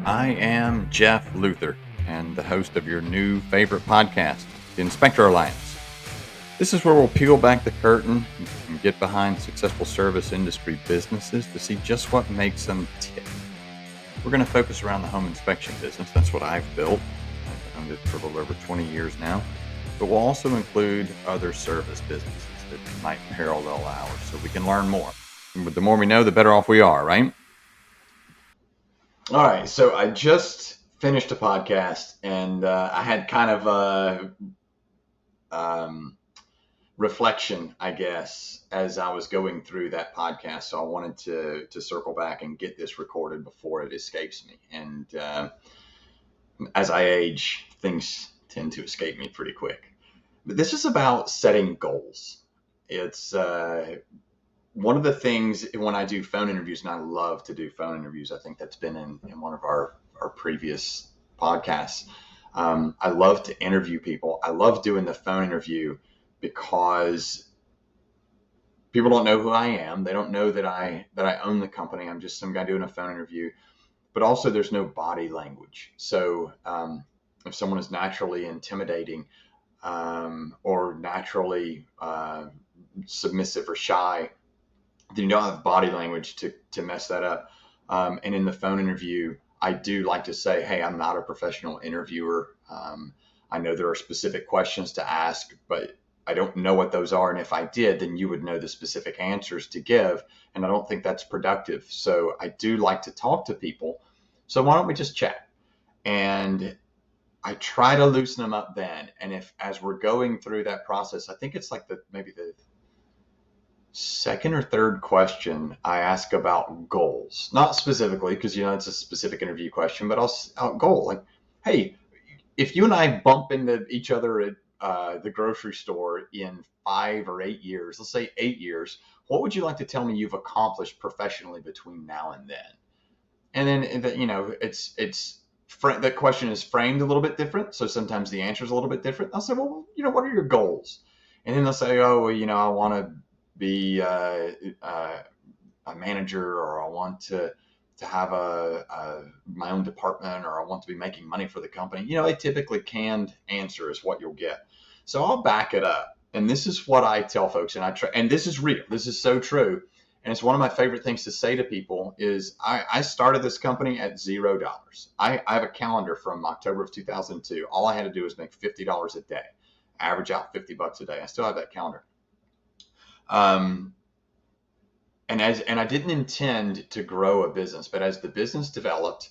I am Jeff Luther, and the host of your new favorite podcast, the Inspector Alliance. This is where we'll peel back the curtain and get behind successful service industry businesses to see just what makes them tick. We're going to focus around the home inspection business. That's what I've built. I've owned it for a little over 20 years now. But we'll also include other service businesses that might parallel ours so we can learn more. And the more we know, the better off we are, right? All right, so I just finished a podcast, and I had kind of a reflection, I guess, as I was going through that podcast. So I wanted to circle back and get this recorded before it escapes me. And as I age, things tend to escape me pretty quick. But this is about setting goals. It's one of the things when I do phone interviews, and I love to do phone interviews. I think that's been in one of our previous podcasts. I love to interview people. I love doing the phone interview because people don't know who I am. They don't know that I own the company. I'm just some guy doing a phone interview. But also there's no body language. So if someone is naturally intimidating or naturally submissive or shy, then you don't have body language to mess that up. And in the phone interview, I do like to say, hey, I'm not a professional interviewer. I know there are specific questions to ask, but I don't know what those are. And if I did, then you would know the specific answers to give. And I don't think that's productive. So I do like to talk to people. So why don't we just chat? And I try to loosen them up then. And if, as we're going through that process, I think it's like maybe the second or third question I ask about goals, not specifically because, it's a specific interview question, but I'll goal like, hey, if you and I bump into each other at the grocery store in 5 or 8 years, let's say 8 years, what would you like to tell me you've accomplished professionally between now and then? And then, that question is framed a little bit different. So sometimes the answer is a little bit different. I'll say, well, what are your goals? And then they'll say, oh, well, I want to be a manager, or I want to have my own department, or I want to be making money for the company. A typically canned answer is what you'll get. So I'll back it up. And this is what I tell folks, and this is real. This is so true. And it's one of my favorite things to say to people is I started this company at $0. I have a calendar from October of 2002. All I had to do was make $50 a day, average out $50 a day. I still have that calendar. And I didn't intend to grow a business, but as the business developed,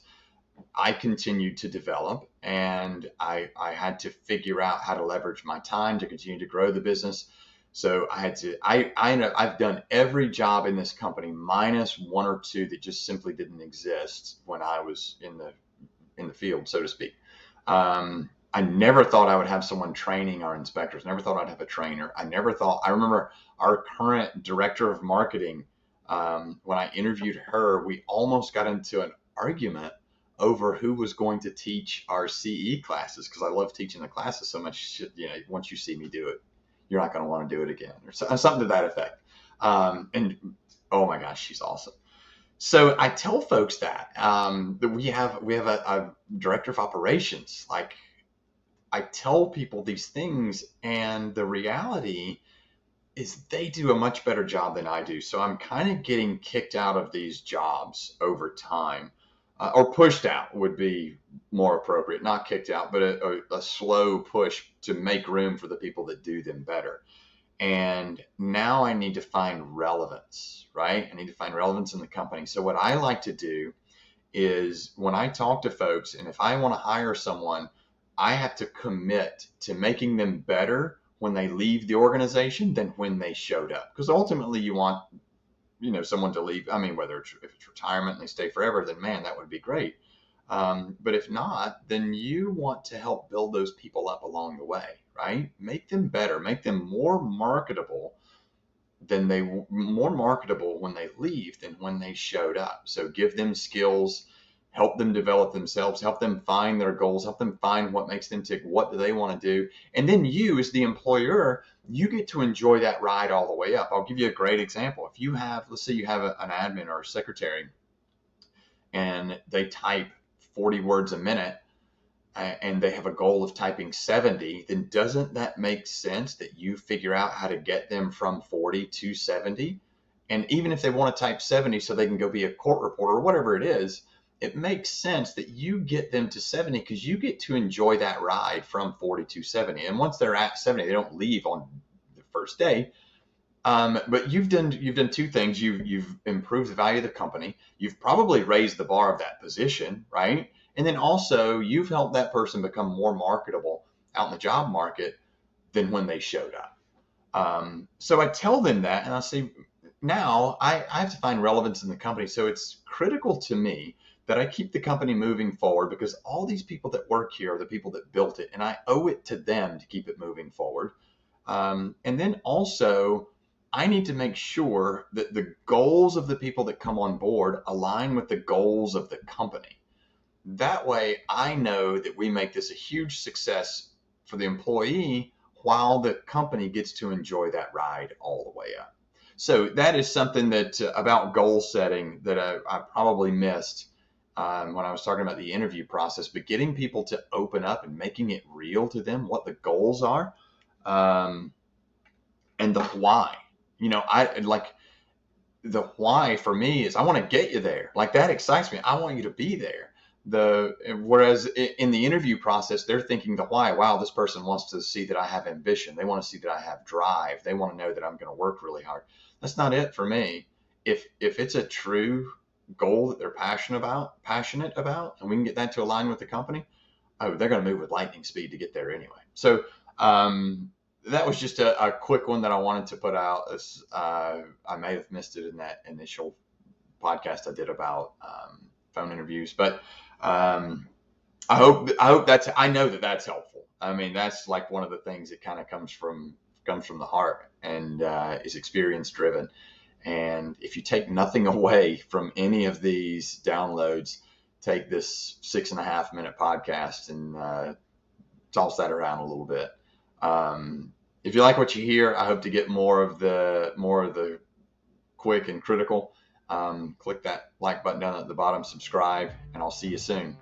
I continued to develop, and I had to figure out how to leverage my time to continue to grow the business. So I've done every job in this company minus one or two that just simply didn't exist when I was in the field, so to speak. I never thought I would have someone training our inspectors. Never thought I'd have a trainer. I remember our current director of marketing, when I interviewed her, we almost got into an argument over who was going to teach our CE classes, because I love teaching the classes so much. Once you see me do it, you're not going to want to do it again, or something to that effect. And oh my gosh, she's awesome. So I tell folks that we have a director of operations. Like, I tell people these things, and the reality is they do a much better job than I do. So I'm kind of getting kicked out of these jobs over time, or pushed out would be more appropriate. Not kicked out, but a slow push to make room for the people that do them better. And now I need to find relevance, right? I need to find relevance in the company. So what I like to do is when I talk to folks, and if I want to hire someone, I have to commit to making them better when they leave the organization than when they showed up. Because ultimately you want, someone to leave. I mean, if it's retirement and they stay forever, then man, that would be great. But if not, then you want to help build those people up along the way, right? Make them better, make them more marketable when they leave than when they showed up. So give them skills, help them develop themselves, help them find their goals, help them find what makes them tick, what do they want to do. And then you, as the employer, you get to enjoy that ride all the way up. I'll give you a great example. If you have, let's say you have an admin or a secretary, and they type 40 words a minute and they have a goal of typing 70, then doesn't that make sense that you figure out how to get them from 40 to 70? And even if they want to type 70 so they can go be a court reporter or whatever it is, it makes sense that you get them to 70 because you get to enjoy that ride from 40 to 70. And once they're at 70, they don't leave on the first day. But you've done two things. You've improved the value of the company. You've probably raised the bar of that position, right? And then also you've helped that person become more marketable out in the job market than when they showed up. So I tell them that, and I say, now I have to find relevance in the company. So it's critical to me that I keep the company moving forward because all these people that work here are the people that built it, and I owe it to them to keep it moving forward. And then also, I need to make sure that the goals of the people that come on board align with the goals of the company. That way, I know that we make this a huge success for the employee while the company gets to enjoy that ride all the way up. So that is something that about goal setting that I probably missed when I was talking about the interview process, but getting people to open up and making it real to them, what the goals are, and the why. I like the why for me is I want to get you there. Like that excites me. I want you to be there. Whereas in the interview process, they're thinking the why. Wow, this person wants to see that I have ambition. They want to see that I have drive. They want to know that I'm going to work really hard. That's not it for me. If it's a true goal that they're passionate about, and we can get that to align with the company, oh, they're going to move with lightning speed to get there anyway. So that was just a quick one that I wanted to put out. I may have missed it in that initial podcast I did about phone interviews, but I hope I know that that's helpful. I mean, that's like one of the things that kind of comes from the heart and is experience driven. And if you take nothing away from any of these downloads, take this 6.5 minute podcast and toss that around a little bit. If you like what you hear, I hope to get more of the quick and critical. Click that like button down at the bottom, subscribe, and I'll see you soon.